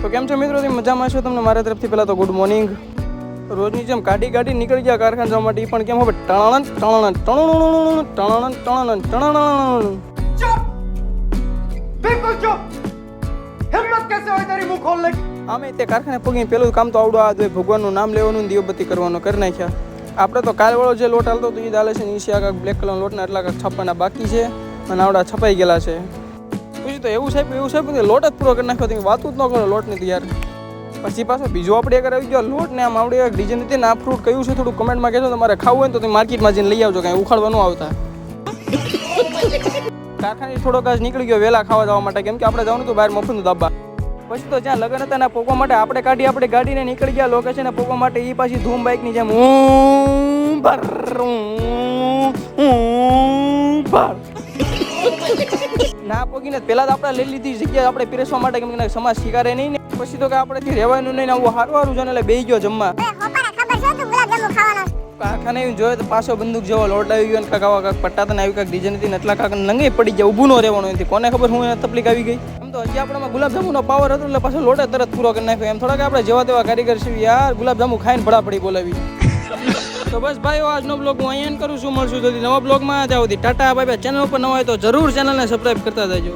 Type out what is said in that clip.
તો કેમ છો મિત્રો, મજામાં છો? તમને મારા તરફથી પહેલાં તો ગુડ મોર્નિંગ. રોજની જેમ ગાડી નીકળી ગયા કારખાને જવા માટે, પણ કેમ હવે ટણણ ટણણ ટણણ ટણણ ટણણ ટણણ. बिल्कुल चुप. हिम्मत कैसे हुई तेरी मुंह खोलने की? આમે તે કારખાને પગીને પેલું કામ તો આવડું આ જોઈએ, ભગવાનનું નામ લેવાનું, દીવબત્તી કરવાનું કરી નાખ્યા. આપણે તો કાલવાળો જે લોટ હાલતો હતો એ ચાલે છે ને, એ આખા બ્લેક કલરનો લોટના એટલા છપ્પાના બાકી છે અને આવડા છપાઈ ગયેલા છે. પછી તો એવું છે લોટ જ પૂરો કરી નાખ્યો, તમે વાતું જ ન કરો લોટની તો યાર. પછી પાછો બીજો આપણે અગર આવી ગયો લોટ ને આમ આવડે ડિઝાઇન હતી ને, આ ફ્રૂટ કયું છે થોડું કમેન્ટમાં કહેજો. તમારે ખાવું હોય ને તો તમે માર્કેટમાં જઈને લઈ આવજો, કાંઈ ઉખાડવા ન આવતા. કારખાને થોડોક જ નીકળી ગયો વહેલા ખાવા જવા માટે, કેમ કે આપણે જવાનું હતું બહાર મફતનું દાબા. પછી તો જ્યાં લગ્ન હતા ને પોકવા માટે આપણે કાઢી આપણે ગાડીને નીકળી ગયા લોકેશન પોકવા માટે. એ પાછી ધૂમ બાઇકની જેમ ના પોગીને પેલા તો આપણે લઈ લીધી જગ્યા આપણે પીરસવા માટે, કેમ કે સમાજ સ્વીકારે નહીં ને. પછી તો કે આપણેથી રહેવાનું નહીં ને, આવું સારું છે ને, એટલે બેસી ગયો જમવા. કારખાને એવું જોયે તો પાછો બંદૂક જેવો લોટ આવી ગયો, કાંક આવા કાંક પટ્ટા તને આવી કાંક ડિઝાઇન હતી ને, એટલા કાંક લંગી પડી ગયા, ઊભું ન રહેવાનું નથી. કોને ખબર હું એને તકલીફ આવી ગઈ. આમ તો હજી આપણામાં ગુલાબજાંબુનો પાવર હતો એટલે પાછો લોટે તરત પૂરો કરી નાખ્યો. એમ થોડાક આપણે જેવા તેવા કારીગર છે યાર, ગુલાબજાંબુ ખાઈને ફડાફડી બોલાવી. તો બસ ભાઈઓ, આજનો બ્લોગ હું અહીંયા કરું છું. મળશું જલ્દી નવા બ્લોગમાં. જાવ ટાટા બાય બાય. ચેનલ ઉપર ન હોય તો જરૂર ચેનલને સબસ્ક્રાઈબ કરતા જજો.